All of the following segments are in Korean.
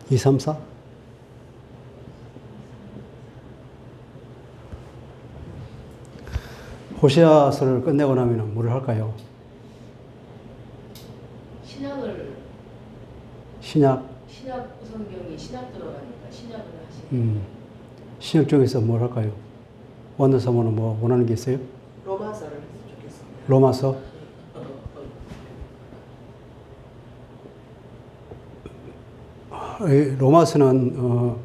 2, 3, 4? 호세아서를 끝내고 나면 뭐를 할까요? 신약 성경이 신약 들어가니까 신약을 하시는. 신약 쪽에서 뭘 할까요? 원어 사모는 뭐 원하는 게 있어요? 로마서를 했으면 좋겠습니다. 로마서? 로마서는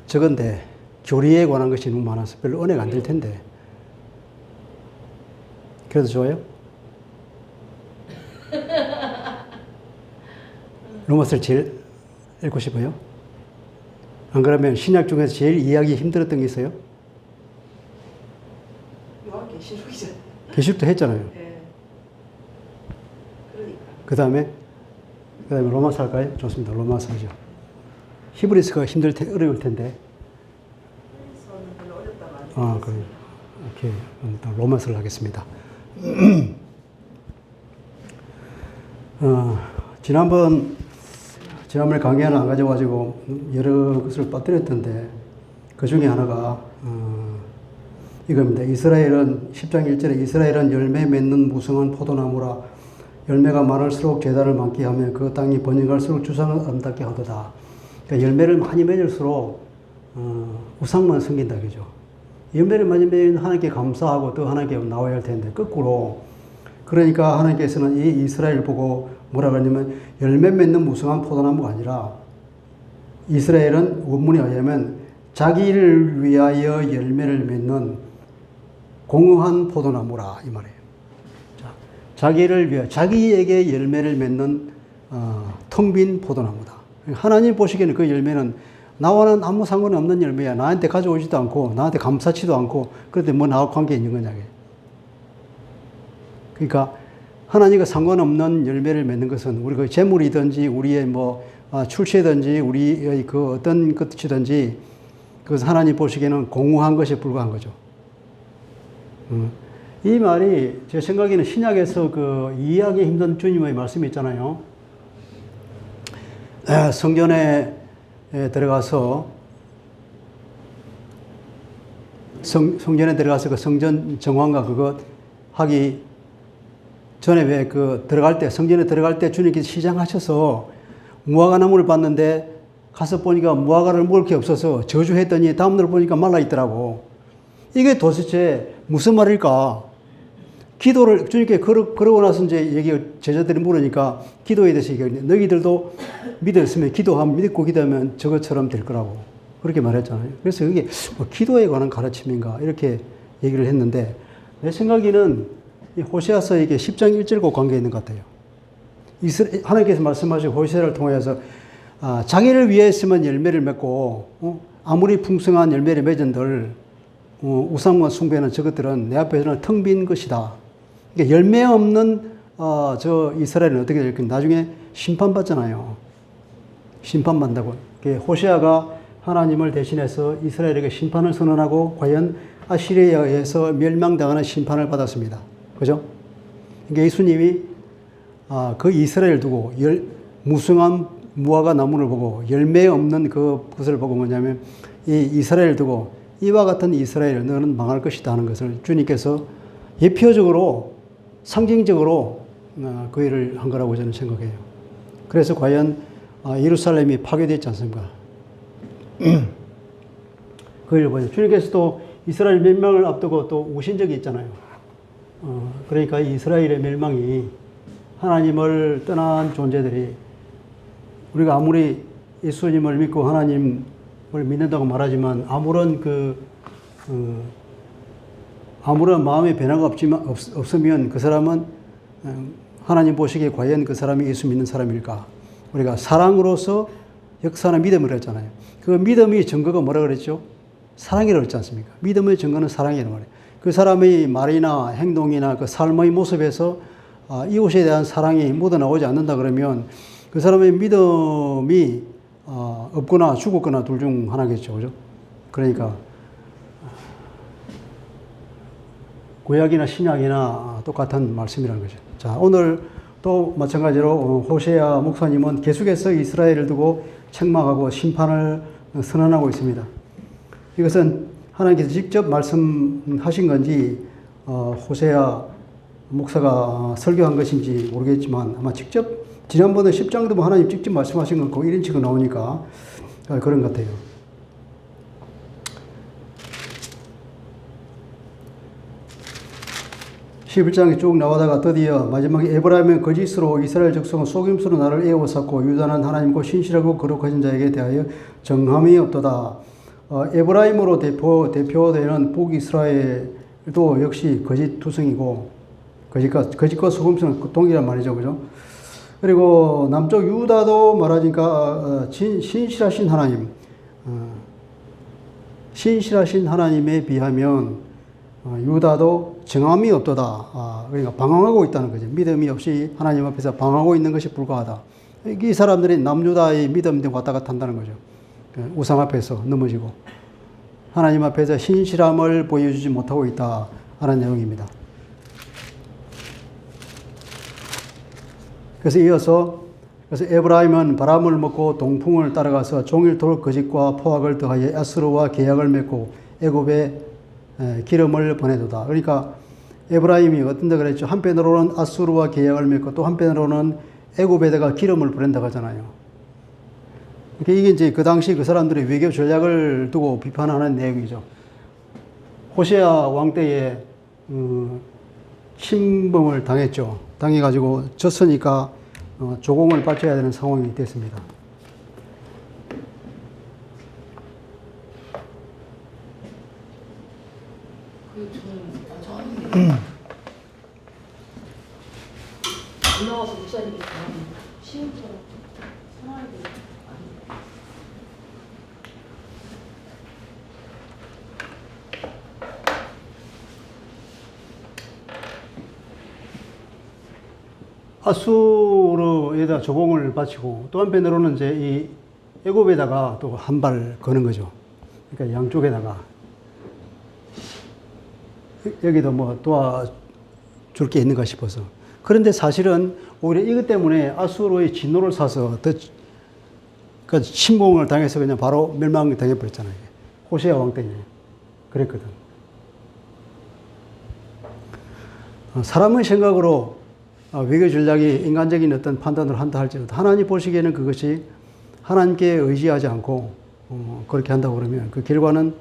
적은데 교리에 관한 것이 너무 많아서 별로 은혜가 안 될 텐데. 그래도 좋아요? 로마서를 제일 읽고 싶어요? 안 그러면 신약 중에서 제일 이해하기 힘들었던 게 있어요? 요한계시록이죠. 계시록도 했잖아요. 네. 그러니까. 그 다음에 로마서 할까요? 좋습니다. 로마서죠. 히브리서가 어려울 텐데. 히브리서는 별로 어렵다고 안 그럼 오케이. 일단 로마서를 하겠습니다. 지난번에 강의 하나 안 가져가지고 여러 것을 빠뜨렸던데 그 중에 하나가 이겁니다. 10장 1절에 이스라엘은 열매 맺는 무성한 포도나무라 열매가 많을수록 재단을 많게 하며 그 땅이 번영할수록 주상을 아름답게 하도다. 그러니까 열매를 많이 맺을수록 우상만 생긴다 그죠. 열매를 많이 맺으면 하나님께 감사하고 또 하나님께 나와야 할 텐데 거꾸로 그러니까 하나님께서는 이 이스라엘 보고 뭐라 그러냐면 열매 맺는 무성한 포도나무가 아니라 이스라엘은 원문에 의하면 자기를 위하여 열매를 맺는 공허한 포도나무라 이 말이에요. 자기를 위하여 자기에게 열매를 맺는 텅 빈 포도나무다. 하나님 보시기에는 그 열매는 나와는 아무 상관없는 열매야. 나한테 가져오지도 않고 나한테 감사치도 않고 그런데 뭐 나하고 관계 있는 거냐. 그러니까 하나님과 상관없는 열매를 맺는 것은 우리 그 재물이든지 우리의 뭐 출세든지 우리의 그 어떤 것이든지 그것은 하나님 보시기에는 공허한 것에 불과한 거죠. 이 말이 제 생각에는 신약에서 그 이해하기 힘든 주님의 말씀이 있잖아요. 성전에 들어가서 성전에 들어가서 그 성전 정황과 그것 하기 전에 왜 그 성전에 들어갈 때 주님께서 시장하셔서 무화과 나무를 봤는데 가서 보니까 무화과를 먹을 게 없어서 저주했더니 다음날 보니까 말라 있더라고. 이게 도대체 무슨 말일까? 기도를 주님께 그러고 나서 이제 제자들이 물으니까 기도에 대해서 얘기하는데 너희들도 믿었으면 기도하면 믿고 기도하면 저것처럼 될 거라고 그렇게 말했잖아요. 그래서 그게 뭐 기도에 관한 가르침인가 이렇게 얘기를 했는데 내 생각에는 이 호세아서 이게 10장 1절과 관계 있는 것 같아요. 하나님께서 말씀하신 호세아를 통해서 자기를 위해서만 열매를 맺고 아무리 풍성한 열매를 맺은들 우상과 숭배는 저것들은 내 앞에서는 텅 빈 것이다. 그러니까 열매 없는 저 이스라엘은 어떻게 될 건지 나중에 심판받잖아요. 심판받는다고. 호세아가 하나님을 대신해서 이스라엘에게 심판을 선언하고 과연 아시리아에 의해서 멸망당하는 심판을 받았습니다. 그죠? 그러니까 예수님이 그 이스라엘 두고 무성한 무화과 나무를 보고 열매 없는 그것을 보고 뭐냐면 이 이스라엘 두고 이와 같은 이스라엘 너는 망할 것이다 하는 것을 주님께서 예표적으로 상징적으로 그 일을 한 거라고 저는 생각해요. 그래서 과연 예루살렘이 파괴됐지 않습니까? 그 일을 보죠. 주님께서도 이스라엘 멸망을 앞두고 또 우신 적이 있잖아요. 그러니까 이스라엘의 멸망이 하나님을 떠난 존재들이 우리가 아무리 예수님을 믿고 하나님을 믿는다고 말하지만 아무런 마음의 변화가 없으면 그 사람은 하나님 보시기에 과연 그 사람이 예수 믿는 사람일까? 우리가 사랑으로서 역사나 믿음을 했잖아요. 그 믿음의 증거가 뭐라 그랬죠? 사랑이라고 그랬지 않습니까? 믿음의 증거는 사랑이라는 말이에요. 그 사람의 말이나 행동이나 그 삶의 모습에서 이웃에 대한 사랑이 묻어나오지 않는다 그러면 그 사람의 믿음이 없거나 죽었거나 둘 중 하나겠죠. 그죠? 그러니까 구약이나 신약이나 똑같은 말씀이라는 거죠. 자, 오늘 또 마찬가지로 호세아 목사님은 계속해서 이스라엘을 두고 책망하고 심판을 선언하고 있습니다. 이것은 하나님께서 직접 말씀하신 건지 호세아 목사가 설교한 것인지 모르겠지만 아마 직접 지난번에 10장도 뭐 하나님 직접 말씀하신 건 꼭 1인칭으로 나오니까 그런 것 같아요. 11장에 쭉 나오다가 드디어 마지막에 에브라임은 거짓으로 이스라엘 족속은 속임수로 나를 에워쌌고 유다는 하나님과 신실하고 거룩하신 자에게 대하여 정함이 없도다. 에브라임으로 대표되는 북이스라엘도 역시 거짓 투성이고 거짓과 속임수는 동일한 말이죠, 그죠? 그리고 남쪽 유다도 말하니까 신실하신 하나님, 신실하신 하나님에 비하면 유다도 정함이 없도다. 그러니까 방황하고 있다는 거죠. 믿음이 없이 하나님 앞에서 방황하고 있는 것이 불과하다. 이 사람들이 남유다의 믿음에 왔다 갔다 한다는 거죠. 우상 앞에서 넘어지고 하나님 앞에서 신실함을 보여주지 못하고 있다 하는 내용입니다. 그래서 이어서 에브라임은 바람을 먹고 동풍을 따라가서 종일토록 거짓과 포악을 더하여 아수르와 계약을 맺고 애굽에 기름을 보내도다. 그러니까 에브라임이 어떤 데 그랬죠. 한편으로는 아수르와 계약을 맺고 또 한편으로는 애굽에다가 기름을 보낸다고 하잖아요. 이게 이제 그 당시 그 사람들의 외교 전략을 두고 비판하는 내용이죠. 호세아 왕 때에 침범을 당했죠. 당해가지고 졌으니까 조공을 바쳐야 되는 상황이 됐습니다. 올라와서 목사님이 시험처럼 상황이 아수르에다 조공을 바치고 또 한편으로는 이제 이 애굽에다가 또 한 발 거는 거죠. 그러니까 양쪽에다가 여기도 뭐 도와줄 게 있는가 싶어서. 그런데 사실은 오히려 이것 때문에 아수르의 진노를 사서 더 그 침공을 당해서 그냥 바로 멸망당해 버렸잖아요. 호세아 왕 때문에 그랬거든. 사람의 생각으로 외교 전략이 인간적인 어떤 판단을 한다 할지라도 하나님 보시기에는 그것이 하나님께 의지하지 않고 그렇게 한다고 그러면 그 결과는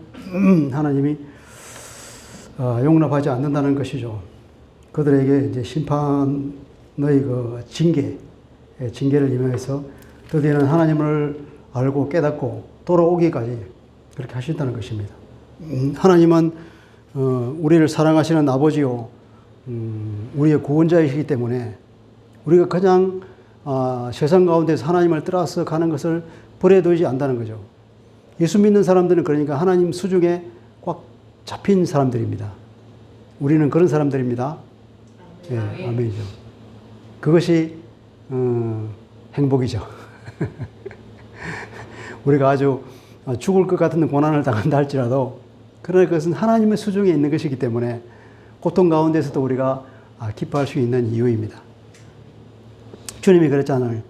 하나님이 용납하지 않는다는 것이죠. 그들에게 이제 심판의 그 징계를 임해서 드디어는 하나님을 알고 깨닫고 돌아오기까지 그렇게 하신다는 것입니다. 하나님은 우리를 사랑하시는 아버지요, 우리의 구원자이시기 때문에 우리가 그냥 세상 가운데서 하나님을 따라서 가는 것을 버려두지 않는다는 거죠. 예수 믿는 사람들은 그러니까 하나님 수중에 꽉 잡힌 사람들입니다. 우리는 그런 사람들입니다. 네, 아멘이죠. 그것이 행복이죠. 우리가 아주 죽을 것 같은 고난을 당한다 할지라도 그러나 그것은 하나님의 수중에 있는 것이기 때문에 고통 가운데서도 우리가 기뻐할 수 있는 이유입니다. 주님이 그랬잖아요.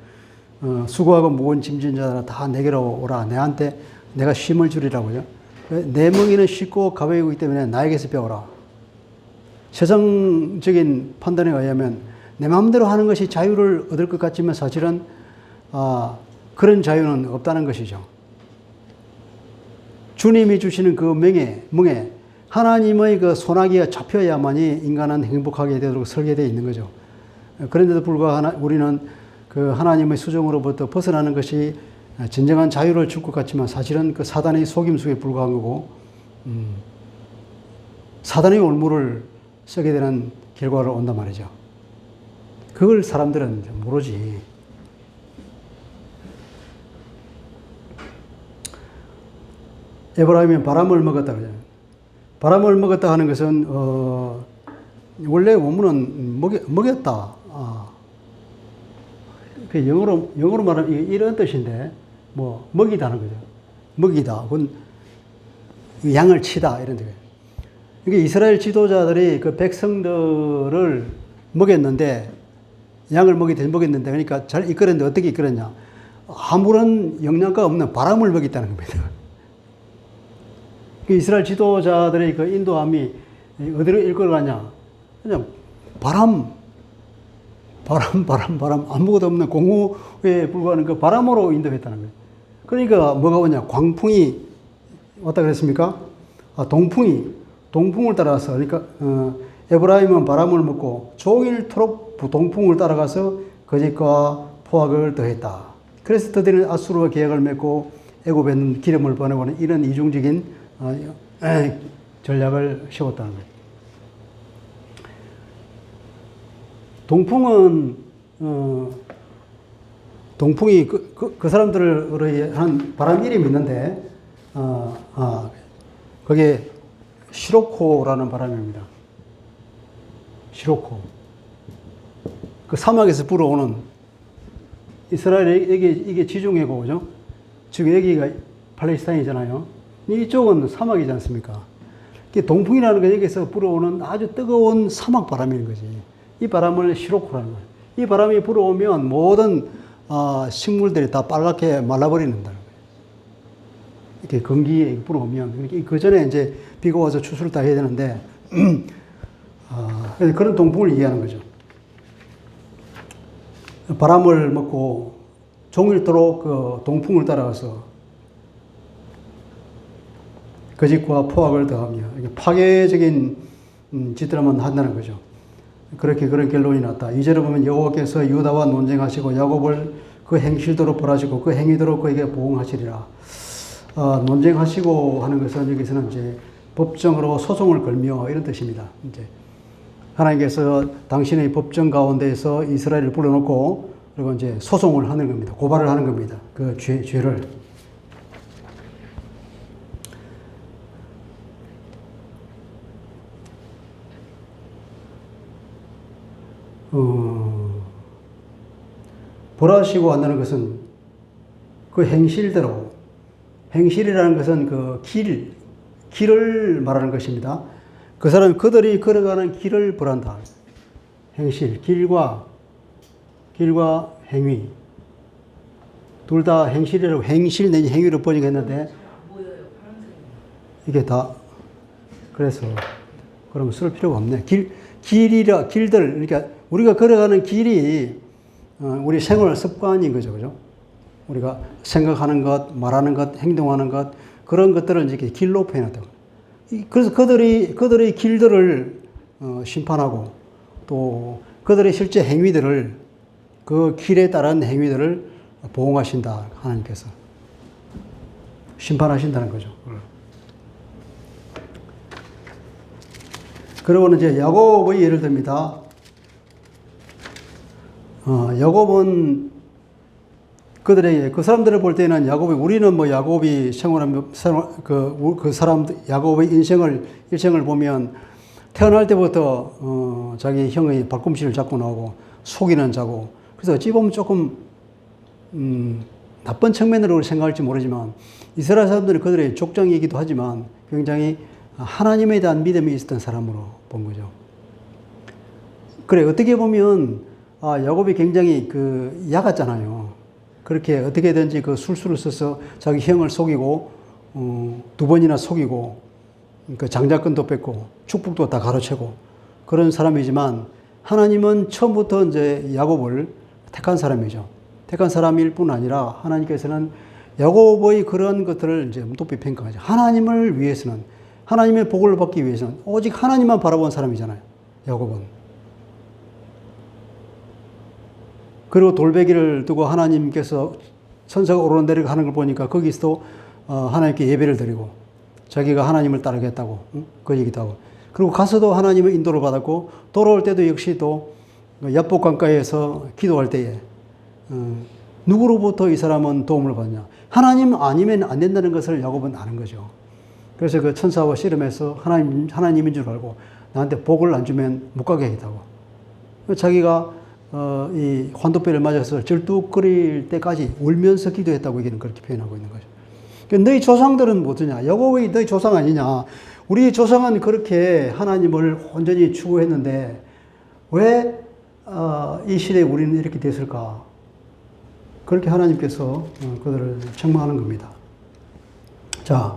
수고하고 무거운 짐진 자들아 다 내게로 오라. 내한테 내가 쉼을 주리라고요. 내 멍에는 쉽고 가벼우기 때문에 나에게서 배워라. 세상적인 판단에 의하면 내 마음대로 하는 것이 자유를 얻을 것 같지만 사실은 그런 자유는 없다는 것이죠. 주님이 주시는 그 멍에 하나님의 그 소나기가 잡혀야만이 인간은 행복하게 되도록 설계되어 있는 거죠. 그런데도 불구하고 우리는 그 하나님의 수종으로부터 벗어나는 것이 진정한 자유를 줄 것 같지만 사실은 그 사단의 속임수에 불과한 거고, 사단의 올무를 쓰게 되는 결과를 온단 말이죠. 그걸 사람들은 모르지. 에브라임이 바람을 먹었다 그러잖아요. 바람을 먹었다 하는 것은 원래 원문은 먹였다. 그 영어로 말하면 이런 뜻인데 뭐 먹이다는 거죠. 먹이다. 그건 양을 치다 이런 뜻이에요. 이게 이스라엘 지도자들이 그 백성들을 먹였는데 양을 먹였는데 그러니까 잘 이끌었는데 어떻게 이끌었냐? 아무런 영양가 없는 바람을 먹였다는 겁니다. 이스라엘 지도자들의 그 인도함이 어디로 이끌어가냐? 그냥 바람, 아무것도 없는 공허에 불과한 그 바람으로 인도했다는 거예요. 그러니까 뭐가 오냐? 광풍이 왔다 그랬습니까? 동풍을 따라서, 그러니까, 에브라임은 바람을 먹고 종일토록 동풍을 따라가서 거짓과 포악을 더했다. 그래서 그들은 아수르와 계약을 맺고 애굽에는 기름을 보내고는 이런 이중적인 전략을 세웠다는 거예요. 동풍이 그 사람들을 한 바람 이름이 있는데, 그게 시로코라는 바람입니다. 시로코. 그 사막에서 불어오는 이스라엘에게 이게 지중해고, 그죠? 지금 여기가 팔레스타인이잖아요. 이쪽은 사막이지 않습니까? 동풍이라는 게 여기서 불어오는 아주 뜨거운 사막 바람인 거지. 이 바람을 시로코라는 거예요. 이 바람이 불어오면 모든 식물들이 다 빨갛게 말라버리는다는 거예요. 이렇게 건기에 불어오면 그 전에 이제 비가 와서 추수를 다 해야 되는데 그런 동풍을 얘기하는 거죠. 바람을 먹고 종일토록 그 동풍을 따라가서 거짓과 포악을 더하며 파괴적인 짓들만 한다는 거죠. 그렇게 그런 결론이 났다. 2절에 보면 여호와께서 유다와 논쟁하시고 야곱을 그 행실대로 벌하시고 그 행위대로 그에게 보응하시리라. 논쟁하시고 하는 것은 여기서는 이제 법정으로 소송을 걸며 이런 뜻입니다. 이제 하나님께서 당신의 법정 가운데에서 이스라엘을 불러놓고 그리고 이제 소송을 하는 겁니다. 고발을 하는 겁니다. 그 죄를. 벌하시고 한다는 것은 그 행실대로, 행실이라는 것은 그 길을 말하는 것입니다. 그 사람, 그들이 걸어가는 길을 벌한다. 행실, 길과 행위. 둘 다 행실이라고, 행실 내지 행위로 번역했는데, 이게 다, 그래서, 그러면 쓸 필요가 없네. 길들, 그러니까 우리가 걸어가는 길이 우리 생활 습관인 거죠. 그죠? 우리가 생각하는 것, 말하는 것, 행동하는 것, 그런 것들을 이렇게 길로 표현했다고. 그래서 그들의 길들을 심판하고 또 그들의 실제 행위들을 그 길에 따른 행위들을 보응하신다. 하나님께서. 심판하신다는 거죠. 그리고는 이제 야곱의 예를 듭니다. 야곱은 그들에게, 그 사람들을 볼 때는 우리는 뭐 야곱이 생활하면, 야곱의 일생을 보면 태어날 때부터, 자기 형의 발꿈치를 잡고 나오고, 속이는 자고, 그래서 어찌 보면 조금, 나쁜 측면으로 생각할지 모르지만, 이스라엘 사람들은 그들의 족장이기도 하지만, 굉장히 하나님에 대한 믿음이 있었던 사람으로 본 거죠. 그래, 어떻게 보면, 야곱이 굉장히 야같잖아요. 그렇게 어떻게든지 그 술수를 써서 자기 형을 속이고, 2번이나 속이고, 그 장자권도 뺏고, 축복도 다 가로채고, 그런 사람이지만, 하나님은 처음부터 이제 야곱을 택한 사람이죠. 택한 사람일 뿐 아니라, 하나님께서는 야곱의 그런 것들을 이제 높이 평가하죠. 하나님을 위해서는, 하나님의 복을 받기 위해서는, 오직 하나님만 바라본 사람이잖아요. 야곱은. 그리고 돌베개를 두고 하나님께서 천사가 오르내리고 하는 걸 보니까 거기서도 하나님께 예배를 드리고 자기가 하나님을 따르겠다고 그 얘기도 하고 그리고 가서도 하나님의 인도를 받았고 돌아올 때도 역시 또 야복 강가에서 기도할 때에 누구로부터 이 사람은 도움을 받냐. 하나님 아니면 안 된다는 것을 야곱은 아는 거죠. 그래서 그 천사와 씨름해서 하나님인 줄 알고 나한테 복을 안 주면 못 가게 하겠다고. 자기가 이 환도뼈를 맞아서 절뚝거릴 때까지 울면서 기도했다고 얘기는 그렇게 표현하고 있는 거죠. 그러니까 너희 조상들은 뭐더냐? 야곱이 너희 조상 아니냐? 우리 조상은 그렇게 하나님을 온전히 추구했는데 왜 이 시대에 우리는 이렇게 됐을까? 그렇게 하나님께서 그들을 책망하는 겁니다. 자,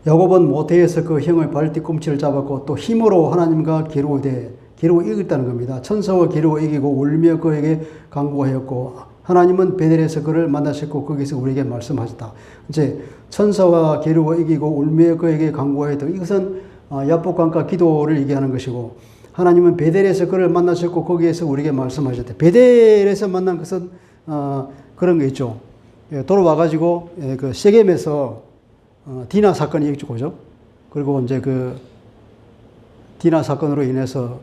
야곱은 모태에서 그 형의 발뒤꿈치를 잡았고 또 힘으로 하나님과 기르고 이겼다는 겁니다. 천사와 기르고 이기고 울며 그에게 간구하였고 하나님은 베델에서 그를 만나셨고 거기서 우리에게 말씀하셨다. 이제 천사와 기르고 이기고 울며 그에게 간구하였다. 이것은 야복강가 기도를 얘기하는 것이고 하나님은 베델에서 그를 만나셨고 거기에서 우리에게 말씀하셨다. 베델에서 만난 것은 그런 거 있죠. 돌아와가지고 그 세겜에서 디나 사건이 있죠, 그죠? 그리고 이제 그 디나 사건으로 인해서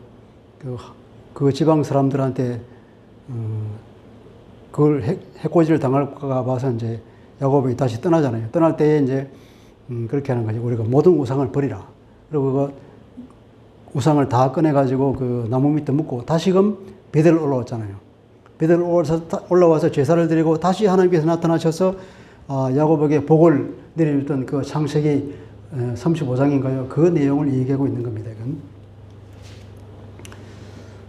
그 지방 사람들한테 그걸 해코지를 당할까 봐서 이제 야곱이 다시 떠나잖아요. 떠날 때에 이제 그렇게 하는 거죠. 우리가 모든 우상을 버리라. 그리고 그 우상을 다 꺼내가지고 그 나무 밑에 묻고 다시금 베델 올라왔잖아요. 베델 올라와서 제사를 드리고 다시 하나님께서 나타나셔서 야곱에게 복을 내려줬던 그 창세기 35장인가요? 그 내용을 얘기하고 있는 겁니다.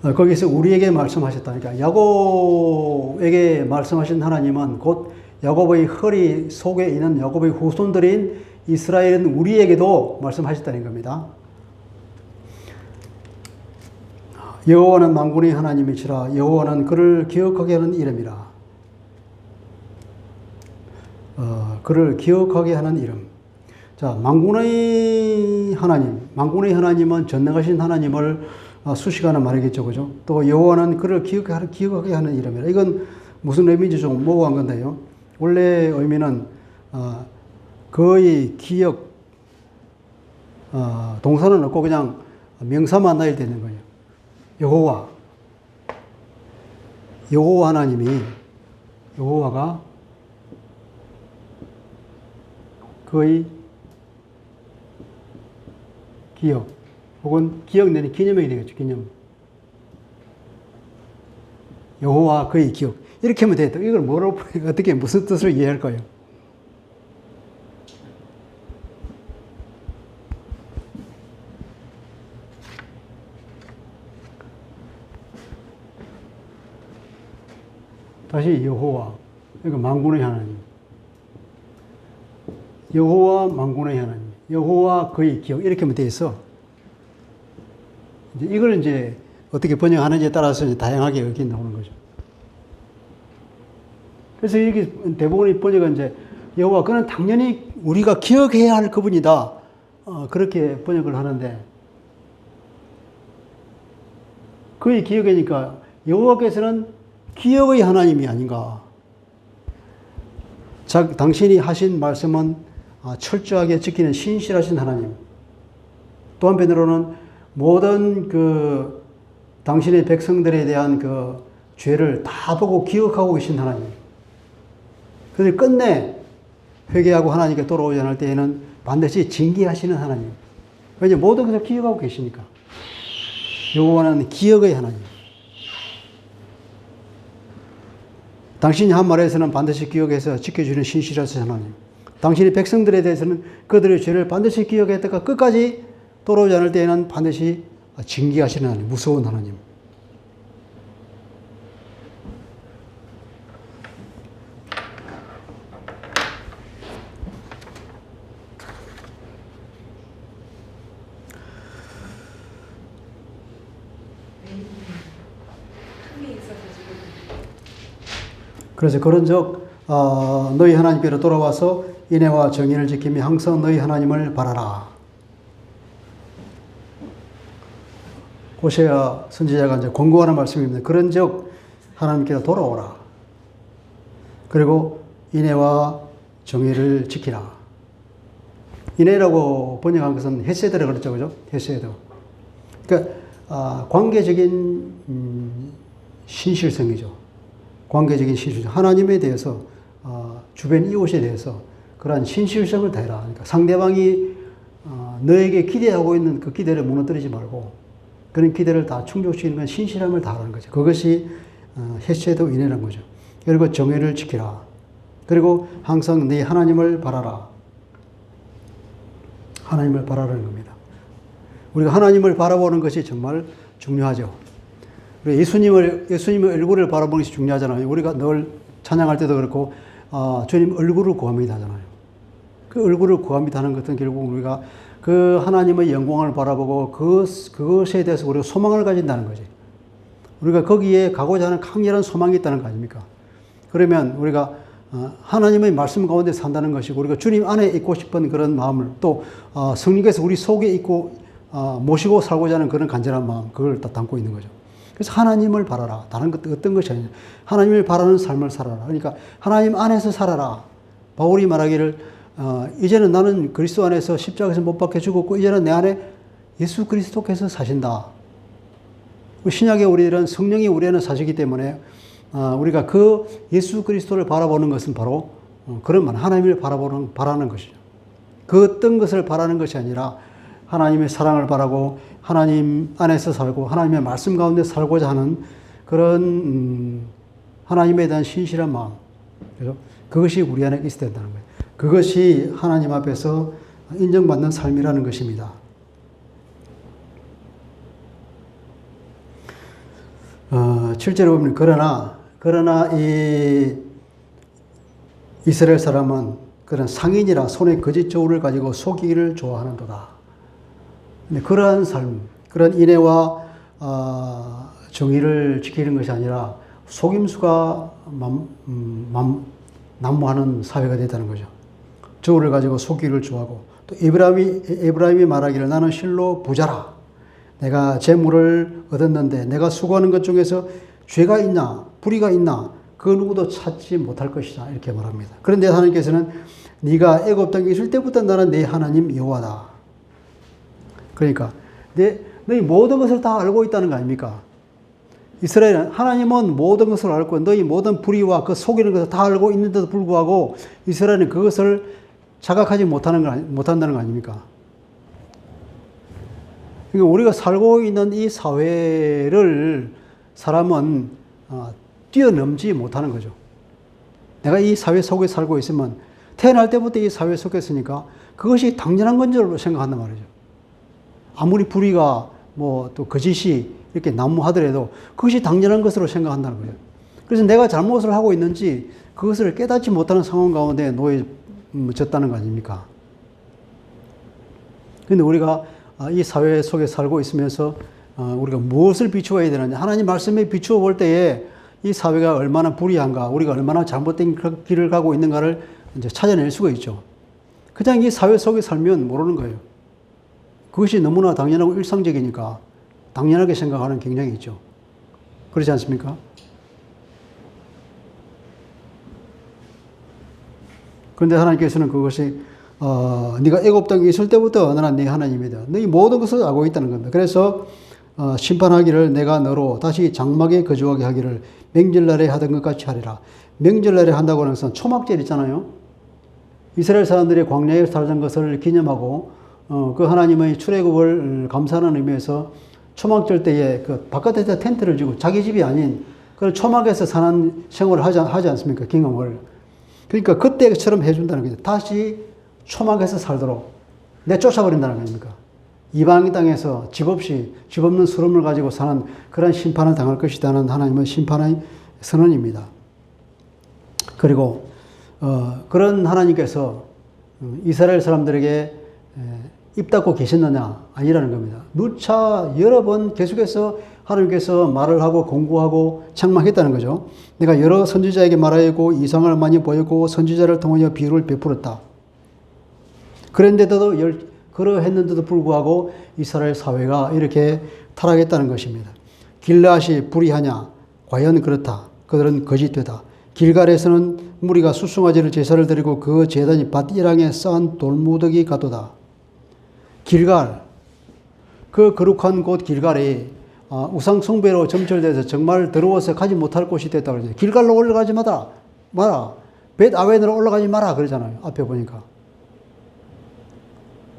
이건. 거기서 우리에게 말씀하셨다니까. 야곱에게 말씀하신 하나님은 곧 야곱의 허리 속에 있는 야곱의 후손들인 이스라엘은 우리에게도 말씀하셨다는 겁니다. 여호와는 만군의 하나님이시라. 여호와는 그를 기억하게 하는 이름이라. 그를 기억하게 하는 이름. 자, 만군의 하나님은 전능하신 하나님을 수식하는 말이겠죠, 그죠? 또 여호와는 그를 기억하게 하는 이름이라. 이건 무슨 의미인지 좀 모호한 건데요. 원래 의미는 거의 기억, 동사는 없고 그냥 명사만 나야 되는 거예요. 여호와 하나님이 여호와가 거의 기억 혹은 기억내는 기념이 되겠죠. 기념. 여호와 그의 기억. 이렇게 하면 되겠다. 이걸 뭐로 어떻게 무슨 뜻으로 이해할까요? 다시 여호와. 그러니까 만군의 하나님. 여호와 만군의 하나님. 여호와 그의 기억. 이렇게 하면 돼 있어. 이걸 이제 어떻게 번역하는지에 따라서 이제 다양하게 여기 나오는 거죠. 그래서 이게 대부분의 번역은 이제 여호와 그는 당연히 우리가 기억해야 할 그분이다. 그렇게 번역을 하는데 그의 기억이니까 여호와께서는 기억의 하나님이 아닌가. 당신이 하신 말씀은 철저하게 지키는 신실하신 하나님. 또 한편으로는 모든 당신의 백성들에 대한 그 죄를 다 보고 기억하고 계신 하나님. 그들 끝내 회개하고 하나님께 돌아오지 않을 때에는 반드시 징계하시는 하나님. 왜냐하면 모든 것을 기억하고 계시니까. 여호와는 기억의 하나님. 당신이 한 말에서는 반드시 기억해서 지켜주는 신실하신 하나님. 당신의 백성들에 대해서는 그들의 죄를 반드시 기억했다가 끝까지 돌아오지 않을 때에는 반드시 징계하시는 하나님, 무서운 하나님. 그래서 그런즉 너희 하나님께로 돌아와서 인애와 정의를 지키며 항상 너희 하나님을 바라라. 호세아 선지자가 이제 권고하는 말씀입니다. 그런즉 하나님께로 돌아오라. 그리고 인애와 정의를 지키라. 인애라고 번역한 것은 헤세드라 그랬죠, 그죠? 헤세드. 그러니까 관계적인 신실성이죠. 관계적인 신실성. 하나님에 대해서 주변 이웃에 대해서 그러한 신실성을 다해라. 그러니까 상대방이 너에게 기대하고 있는 그 기대를 무너뜨리지 말고 그런 기대를 다 충족시키는 건 신실함을 다하는 거죠. 그것이 헤세드 인애라는 거죠. 그리고 정의를 지키라. 그리고 항상 네 하나님을 바라라. 하나님을 바라라는 겁니다. 우리가 하나님을 바라보는 것이 정말 중요하죠. 예수님의 얼굴을 바라보는 것이 중요하잖아요. 우리가 늘 찬양할 때도 그렇고 주님 얼굴을 구합니다 하잖아요. 그 얼굴을 구합니다 하는 것은 결국 우리가 그 하나님의 영광을 바라보고 그것에 대해서 우리가 소망을 가진다는 거지. 우리가 거기에 가고자 하는 강렬한 소망이 있다는 거 아닙니까? 그러면 우리가 하나님의 말씀 가운데 산다는 것이고 우리가 주님 안에 있고 싶은 그런 마음을 또 성령께서 우리 속에 있고 모시고 살고자 하는 그런 간절한 마음 그걸 다 담고 있는 거죠. 그래서 하나님을 바라라. 다른 것 어떤 것이 아니라 하나님을 바라는 삶을 살아라. 그러니까 하나님 안에서 살아라. 바울이 말하기를 이제는 나는 그리스도 안에서 십자가에서 못 박혀 죽었고 이제는 내 안에 예수 그리스도께서 사신다. 신약의 우리들은 성령이 우리 안에 사시기 때문에 우리가 그 예수 그리스도를 바라보는 것은 바로 그런 말 하나님을 바라는 것이죠. 그 어떤 것을 바라는 것이 아니라 하나님의 사랑을 바라고 하나님 안에서 살고 하나님의 말씀 가운데 살고자 하는 그런 하나님에 대한 신실한 마음. 그래서 그것이 우리 안에 있어야 된다는 거예요. 그것이 하나님 앞에서 인정받는 삶이라는 것입니다. 7절에 보면 그러나 이 이스라엘 사람은 그런 상인이라 손에 거짓 저울을 가지고 속이기를 좋아하는도다. 근데 그러한 삶, 그런 인애와 정의를 지키는 것이 아니라 속임수가 난무하는 사회가 됐다는 거죠. 저울을 가지고 속이기를 좋아하고 또 에브라임이 말하기를 나는 실로 부자라. 내가 재물을 얻었는데 내가 수고하는 것 중에서 죄가 있나 불의가 있나 그 누구도 찾지 못할 것이다 이렇게 말합니다. 그런데 하나님께서는 네가 애굽 땅에 있을 때부터 나는 내 하나님 여호와다. 그러니까 너희 모든 것을 다 알고 있다는 거 아닙니까? 이스라엘은 하나님은 모든 것을 알고 너희 모든 불의와 그 속이는 것을 다 알고 있는데도 불구하고 이스라엘은 그것을 자각하지 못한다는 거 아닙니까? 그러니까 우리가 살고 있는 이 사회를 사람은 뛰어넘지 못하는 거죠. 내가 이 사회 속에 살고 있으면 태어날 때부터 이 사회 속에 있으니까 그것이 당연한 건 줄 생각한단 말이죠. 아무리 불의가 뭐 또 거짓이 이렇게 난무하더라도 그것이 당연한 것으로 생각한다는 거예요. 그래서 내가 잘못을 하고 있는지 그것을 깨닫지 못하는 상황 가운데 놓여졌다는 거 아닙니까? 그런데 우리가 이 사회 속에 살고 있으면서 우리가 무엇을 비추어야 되느냐. 하나님 말씀에 비추어 볼 때에 이 사회가 얼마나 불의한가, 우리가 얼마나 잘못된 길을 가고 있는가를 이제 찾아낼 수가 있죠. 그냥 이 사회 속에 살면 모르는 거예요. 그것이 너무나 당연하고 일상적이니까 당연하게 생각하는 경향이 있죠. 그렇지 않습니까? 그런데 하나님께서는 그것이 네가 애굽 땅에 있을 때부터 나는 네 하나님이다. 너희 모든 것을 알고 있다는 겁니다. 그래서 심판하기를 내가 너로 다시 장막에 거주하게 하기를 명절날에 하던 것 같이 하리라. 명절날에 한다고 하는 것은 초막절 있잖아요. 이스라엘 사람들이 광야에 살던 것을 기념하고 그 하나님의 출애굽을 감사하는 의미에서 초막절 때에 그 바깥에다 텐트를 지고 자기 집이 아닌 그런 초막에서 사는 생활을 하지 않습니까? 경험을. 그러니까 그때처럼 해준다는 거죠. 다시 초막에서 살도록 내쫓아버린다는 거 아닙니까? 이방 땅에서 집 없는 수름을 가지고 사는 그런 심판을 당할 것이라는 하나님의 심판의 선언입니다. 그리고 그런 하나님께서 이스라엘 사람들에게 입 닫고 계셨느냐? 아니라는 겁니다. 누차 여러 번 계속해서 하나님께서 말을 하고 공고하고 책망했다는 거죠. 내가 여러 선지자에게 말하였고 이상을 많이 보였고 선지자를 통하여 비유를 베풀었다. 그런데도 그러했는데도 불구하고 이스라엘 사회가 이렇게 타락했다는 것입니다. 길르앗이 불의하냐? 과연 그렇다. 그들은 거짓되다. 길갈에서는 무리가 수송아지를 제사를 드리고 그 제단이 밭 1항에 쌓은 돌무더기 같도다. 길갈, 그 거룩한 곳 길갈이 우상 숭배로 점철돼서 정말 더러워서 가지 못할 곳이 됐다고 그러죠. 길갈로 올라가지 마라. 벳 아웬으로 올라가지 마라 그러잖아요. 앞에 보니까.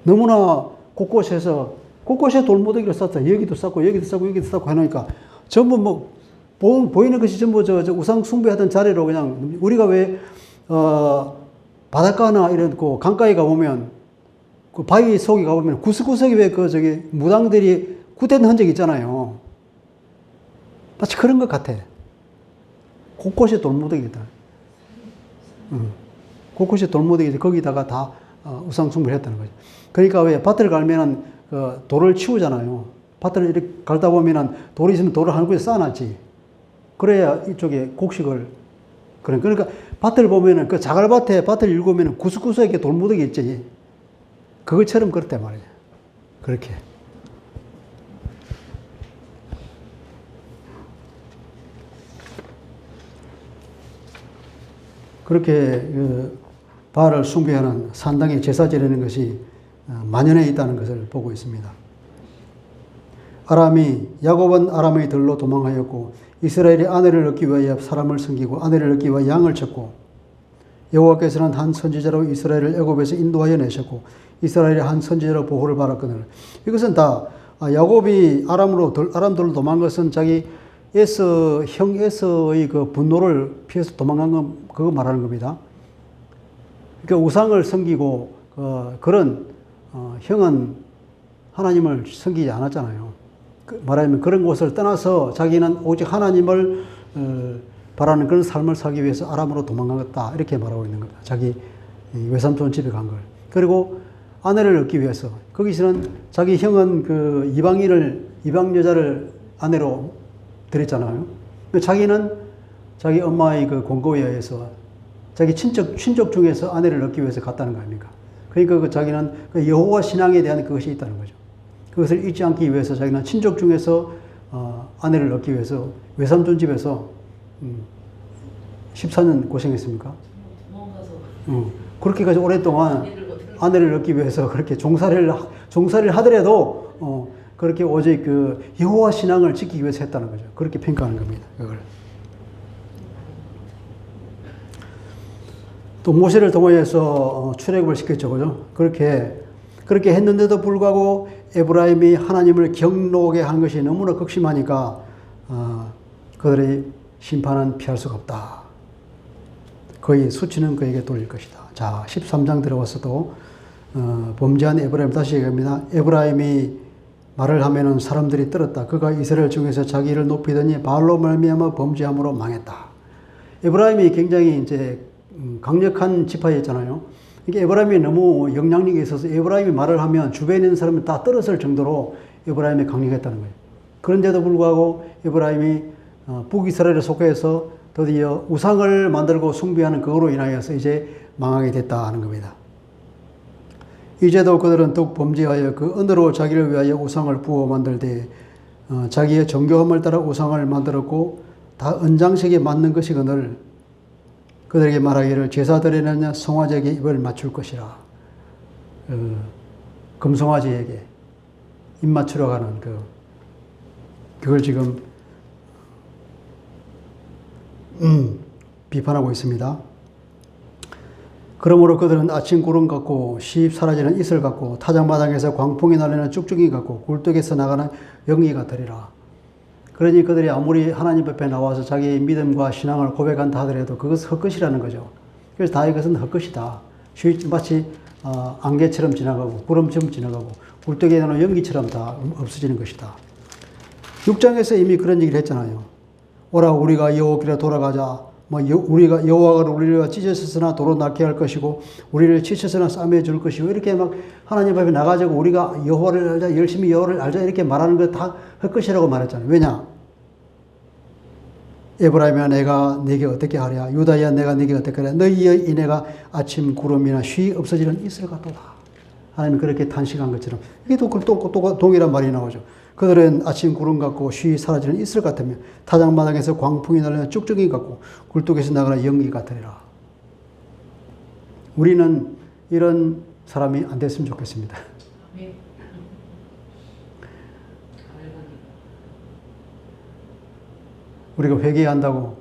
너무나 곳곳에 돌무더기를 쌓았다. 여기도 쌓고 여기도 쌓고 여기도 쌓고 해놓으니까 전부 뭐 보이는 것이 전부 저 우상 숭배하던 자리로 그냥 우리가 왜 바닷가나 이런 그 강가에 가보면 그 바위 속에 가보면 구석구석에 왜 저기 무당들이 굿된 흔적이 있잖아요. 마치 그런 것 같아. 곳곳에 돌무더기다. 곳곳이 돌무더기 거기다가 다 우상 숭배를 했다는 거죠. 그러니까 왜 밭을 갈면은 그 돌을 치우잖아요. 밭을 이렇게 갈다 보면은 돌이 있으면 돌을 한 곳에 쌓아놨지. 그래야 이쪽에 곡식을 그러니까 밭을 보면은 그 자갈밭에 밭을 읽으면은 구석구석에 돌무더기 있지. 그것처럼 그렇단 말이에요. 그렇게. 그렇게 바알을 숭배하는 산당에 제사 지내는 것이 만연해 있다는 것을 보고 있습니다. 야곱은 아람의 들로 도망하였고 이스라엘이 아내를 얻기 위하여 사람을 섬기고 아내를 얻기 위하여 양을 쳤고 여호와께서는 한 선지자로 이스라엘을 애굽에서 인도하여 내셨고 이스라엘이 한 선지자로 보호를 받았거늘. 이것은 다 야곱이 아람들로 도망간 것은 자기 형 에서의 그 분노를 피해서 도망간 건 그거 말하는 겁니다. 그러니까 우상을 섬기고 그런 형은 하나님을 섬기지 않았잖아요. 말하자면 그런 곳을 떠나서 자기는 오직 하나님을 바라는 그런 삶을 살기 위해서 아람으로 도망갔다 이렇게 말하고 있는 겁니다. 자기 외삼촌 집에 간 걸. 그리고 아내를 얻기 위해서 거기서는 자기 형은 그 이방 여자를 아내로 들였잖아요. 자기는 자기 엄마의 그 권고에 의해서 자기 친족 중에서 아내를 얻기 위해서 갔다는 거 아닙니까? 그러니까 자기는 그 여호와 신앙에 대한 그것이 있다는 거죠. 그것을 잊지 않기 위해서 자기는 친족 중에서 아내를 얻기 위해서 외삼촌 집에서 14년 고생했습니까? 그렇게까지 오랫동안 아내를 얻기 위해서 그렇게 종살이를 하더라도 그렇게 오직 그 여호와 신앙을 지키기 위해서 했다는 거죠. 그렇게 평가하는 겁니다. 그걸. 또 모세를 동원해서 출애굽을 시켰죠, 그죠? 그렇게 했는데도 불구하고 에브라임이 하나님을 경노하게 한 것이 너무나 극심하니까 그들의 심판은 피할 수가 없다. 거의 수치는 그에게 돌릴 것이다. 자, 13장 들어와서도 범죄한 에브라임 다시 얘기합니다. 에브라임이 말을 하면은 사람들이 떨었다. 그가 이스라엘 중에서 자기를 높이더니 바알로 말미암아 범죄함으로 망했다. 에브라임이 굉장히 이제 강력한 지파였잖아요. 이게 에브라임이 너무 영향력이 있어서 에브라임이 말을 하면 주변에 있는 사람이 다 떨어질 정도로 에브라임이 강력했다는 거예요. 그런데도 불구하고 에브라임이 북이스라엘에 속해서 드디어 우상을 만들고 숭배하는 그거로 인하여서 이제 망하게 됐다 하는 겁니다. 이제도 그들은 더욱 범죄하여 그 은으로 자기를 위하여 우상을 부어 만들되 자기의 정교함을 따라 우상을 만들었고 다 은장색에 맞는 것이거늘 그들에게 말하기를 제사 드리느냐 송아지에게 입을 맞출 것이라. 금송아지에게 입 맞추러 가는 그걸 지금 비판하고 있습니다. 그러므로 그들은 아침 구름 같고 시입 사라지는 이슬 같고 타작마당에서 광풍이 날리는 쭉쭉이 같고 굴뚝에서 나가는 영이 같으리라. 그러니 그들이 아무리 하나님 앞에 나와서 자기의 믿음과 신앙을 고백한다 하더라도 그것은 헛것이라는 거죠. 그래서 다 이것은 헛것이다. 마치 안개처럼 지나가고 구름처럼 지나가고 굴뚝에 나는 연기처럼 다 없어지는 것이다. 6장에서 이미 그런 얘기를 했잖아요. 오라 우리가 여호와께로 돌아가자. 우리가 여호와가 우리를 찢으셨으나 도로 낫게 할 것이고 우리를 치셨으나 싸매 줄 것이고 이렇게 막 하나님 앞에 나가자고 우리가 여호와를 알자 열심히 여호와를 알자 이렇게 말하는 거 다 헛것이라고 말했잖아요. 왜냐? 에브라임아 내가 네게 어떻게 하랴 유다야 내가 네게 어떻게 하랴 너희의 인애가 아침 구름이나 쉬 없어지는 이슬 같도다. 하나님이 그렇게 단식한 것처럼 이게 또 동일한 말이 나오죠. 그들은 아침 구름 같고 쉬 사라지는 이슬 같으며 타작마당에서 광풍이 날리는 쭉쭉이 같고 굴뚝에서 나가는 연기 같으리라. 우리는 이런 사람이 안 됐으면 좋겠습니다. 우리가 회개한다고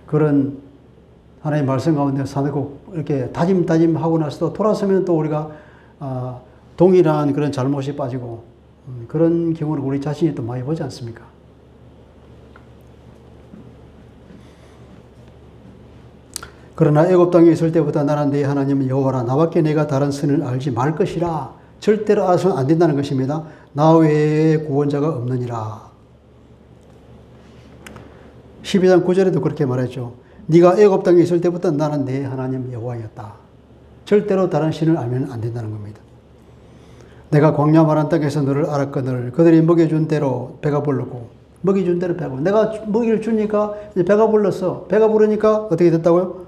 그런 하나님의 말씀 가운데 사놓고 이렇게 다짐하고 나서도 돌아서면 또 우리가 동일한 그런 잘못이 빠지고 그런 경우를 우리 자신이 또 많이 보지 않습니까? 그러나 애굽 땅에 있을 때보다 나는 네 하나님 여호와라 나밖에 내가 다른 신을 알지 말 것이라. 절대로 알아서는 안 된다는 것입니다. 나 외에 구원자가 없느니라. 12장 9절에도 그렇게 말했죠. 네가 애굽 땅에 있을 때부터 나는 내 하나님 여호와였다. 절대로 다른 신을 알면 안 된다는 겁니다. 내가 광야 마란 땅에서 너를 알았거늘 그들이 먹여준 대로 배가 불렀고 먹이준 대로 배가 불렀고 내가 먹이를 주니까 이제 배가 불렀어. 배가 부르니까 어떻게 됐다고요?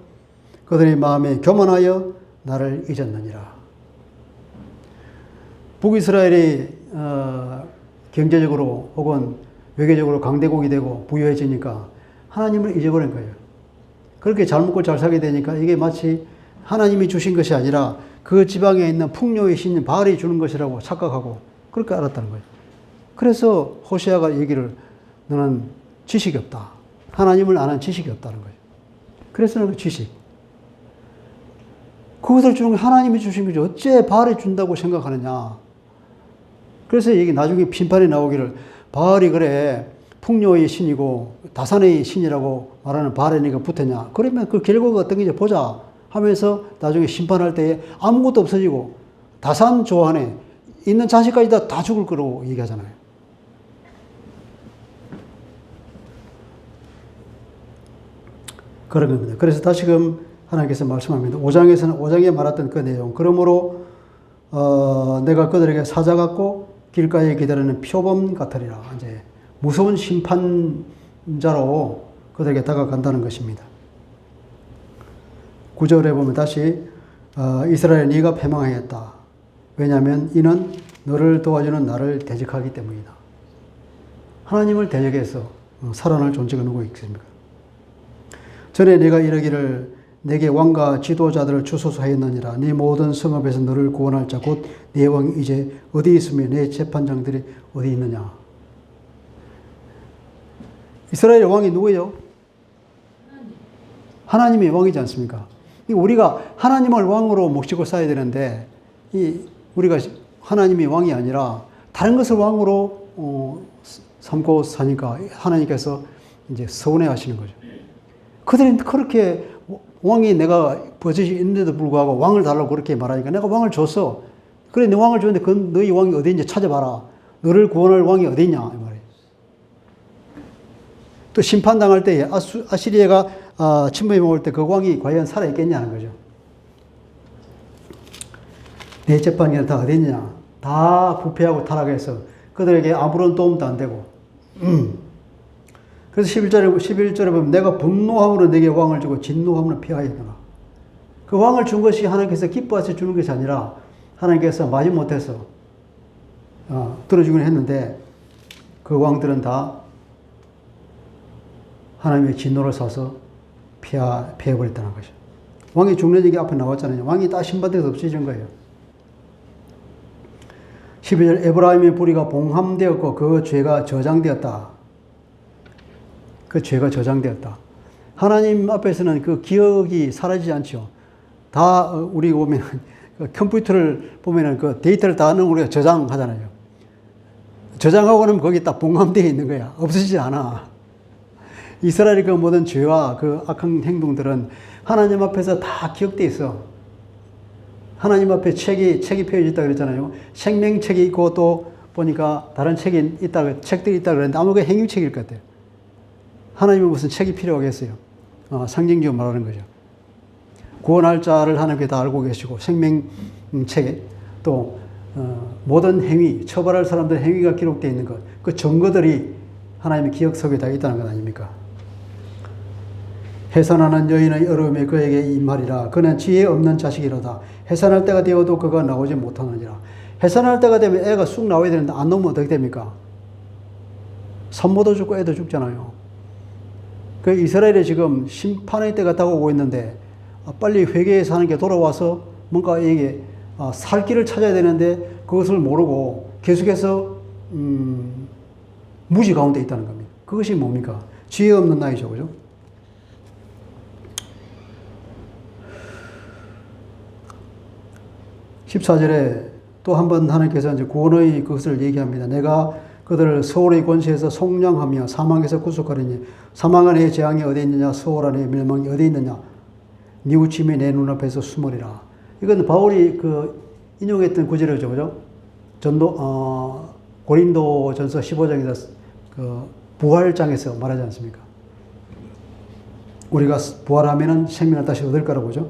그들이 마음에 교만하여 나를 잊었느니라. 북이스라엘이 경제적으로 혹은 외교적으로 강대국이 되고 부유해지니까 하나님을 잊어버린 거예요. 그렇게 잘 먹고 잘 살게 되니까 이게 마치 하나님이 주신 것이 아니라 그 지방에 있는 풍요의 신인 바알이 주는 것이라고 착각하고 그렇게 알았다는 거예요. 그래서 호세아가 얘기를 너는 지식이 없다. 하나님을 아는 지식이 없다는 거예요. 그래서 그 지식. 그것을 주는 게 하나님이 주신 거죠. 어째 바알이 준다고 생각하느냐. 그래서 이게 나중에 심판이 나오기를 바알이 그래 풍요의 신이고 다산의 신이라고 말하는 바알에니까 붙었냐. 그러면 그 결과가 어떤 건지 보자 하면서 나중에 심판할 때에 아무것도 없어지고 다산 조안에 있는 자식까지 다 죽을 거라고 얘기하잖아요. 그런 겁니다. 그래서 다시금 하나님께서 말씀합니다. 5장에 말했던 그 내용. 그러므로 내가 그들에게 사자 같고 길가에 기다리는 표범 같으리라. 이제 무서운 심판자로 그들에게 다가간다는 것입니다. 9절에 보면 다시 이스라엘 네가 패망하였다. 왜냐하면 이는 너를 도와주는 나를 대적하기 때문이다. 하나님을 대적해서 살아날 존재가 누구 있습니까? 전에 내가 이르기를 내게 왕과 지도자들을 주소서 하였느니라. 네 모든 성읍에서 너를 구원할 자 곧 네 왕이 이제 어디 있으며 내 재판장들이 어디 있느냐. 이스라엘의 왕이 누구예요? 하나님이 왕이지 않습니까? 우리가 하나님을 왕으로 목지고 쌓아야 되는데 우리가 하나님이 왕이 아니라 다른 것을 왕으로 삼고 사니까 하나님께서 이제 서운해 하시는 거죠. 그들은 그렇게 왕이 내가 버젓이 있는데도 불구하고 왕을 달라고 그렇게 말하니까 내가 왕을 줬어. 그래, 내 왕을 줬는데 그 너희 왕이 어디 있는지 찾아봐라. 너를 구원할 왕이 어디 있냐. 이 말이에요. 또 심판당할 때에 아시리아가 침범해 먹을 때 그 왕이 과연 살아있겠냐는 거죠. 내 재판기는 다 어디 있냐. 다 부패하고 타락해서 그들에게 아무런 도움도 안 되고. 그래서 11절에 보면 내가 분노함으로 내게 왕을 주고 진노함으로 피하였구나. 그 왕을 준 것이 하나님께서 기뻐해서 주는 것이 아니라 하나님께서 마지못해서 들어주긴 했는데 그 왕들은 다 하나님의 진노를 사서 피해버렸다는 것이죠. 왕이 죽는 얘기 앞에 나왔잖아요. 왕이 다 신받아서 없어진 거예요. 12절 에브라임의 불의가 봉함되었고 그 죄가 저장되었다. 그 죄가 저장되었다. 하나님 앞에서는 그 기억이 사라지지 않죠. 다 우리 보면 컴퓨터를 보면은 그 데이터를 다 넣으면 우리가 저장하잖아요. 저장하고 나면 거기 딱 봉함되어 있는 거야. 없어지지 않아. 이스라엘의 그 모든 죄와 그 악한 행동들은 하나님 앞에서 다 기억되어 있어. 하나님 앞에 책이 펴져 있다고 그랬잖아요. 생명책이 있고 또 보니까 다른 책이 있다고, 책들이 있다고 그랬는데 아무게 행위책일 것 같아요. 하나님은 무슨 책이 필요하겠어요. 상징적으로 말하는 거죠. 구원할 자를 하나님께 다 알고 계시고 생명책에 또 모든 행위, 처벌할 사람들의 행위가 기록되어 있는 것, 그 증거들이 하나님의 기억 속에 다 있다는 것 아닙니까? 해산하는 여인의 어려움이 그에게 임하리라. 그는 지혜 없는 자식이로다. 해산할 때가 되어도 그가 나오지 못하느니라. 해산할 때가 되면 애가 쑥 나와야 되는데 안 나오면 어떻게 됩니까? 산모도 죽고 애도 죽잖아요. 그 이스라엘이 지금 심판의 때가 다가오고 있는데 빨리 회개해서 하는 게 돌아와서 뭔가 이게 살 길을 찾아야 되는데 그것을 모르고 계속해서 무지 가운데 있다는 겁니다. 그것이 뭡니까? 지혜 없는 나이죠. 그죠? (14절에) 또 한 번 하나님께서 이제 구원의 그것을 얘기합니다. 내가 그들을 서울의 권세에서 속량하며 사망에서 구속하리니 사망 안에 재앙이 어디 있느냐 서울 안에 멸망이 어디 있느냐 뉘우침이 내 눈앞에서 숨으리라. 이건 바울이 그 인용했던 구절이죠. 그죠? 고린도전서 15장에서 그 부활장에서 말하지 않습니까? 우리가 부활하면은 생명을 다시 얻을 거라고 보죠.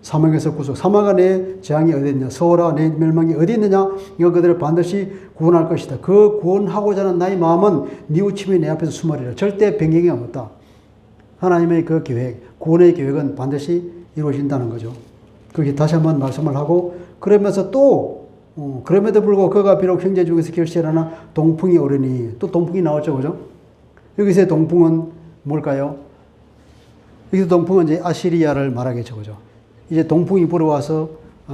사망에서 구속. 사망아 내 재앙이 어디 있냐? 서울아 내 멸망이 어디 있느냐? 이거 그들을 반드시 구원할 것이다. 그 구원하고자 하는 나의 마음은 뉘우침이 내 앞에서 숨으리라. 절대 변경이 없다. 하나님의 그 계획, 구원의 계획은 반드시 이루어진다는 거죠. 그게 다시 한번 말씀을 하고, 그러면서 또 그럼에도 불구하고 그가 비록 형제 중에서 결실하나 동풍이 오르니, 또 동풍이 나왔죠, 그죠? 여기서의 동풍은 뭘까요? 여기서 동풍은 이제 아시리아를 말하겠죠, 그죠? 이제 동풍이 불어와서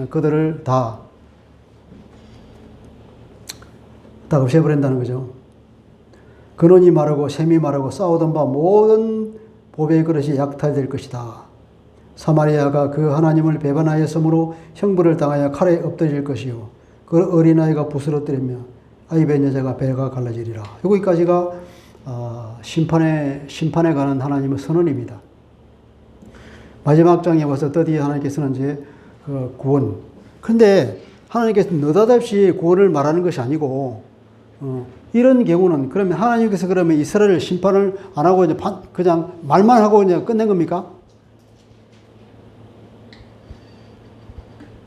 그들을 다 없애버린다는 거죠. 근원이 마르고 샘이 마르고 쌓아둔 바 모든 보배의 그릇이 약탈될 것이다. 사마리아가 그 하나님을 배반하였으므로 형벌을 당하여 칼에 엎드릴 것이요. 그 어린아이가 부스러뜨리며 아이벤 여자가 배가 갈라지리라. 여기까지가 심판에 가는 하나님의 선언입니다. 마지막 장에 와서 드디어 하나님께서는 이제 그 구원. 근데 하나님께서 느닷없이 구원을 말하는 것이 아니고, 이런 경우는 그러면 하나님께서 그러면 이스라엘을 심판을 안 하고 이제 그냥 말만 하고 그냥 끝낸 겁니까?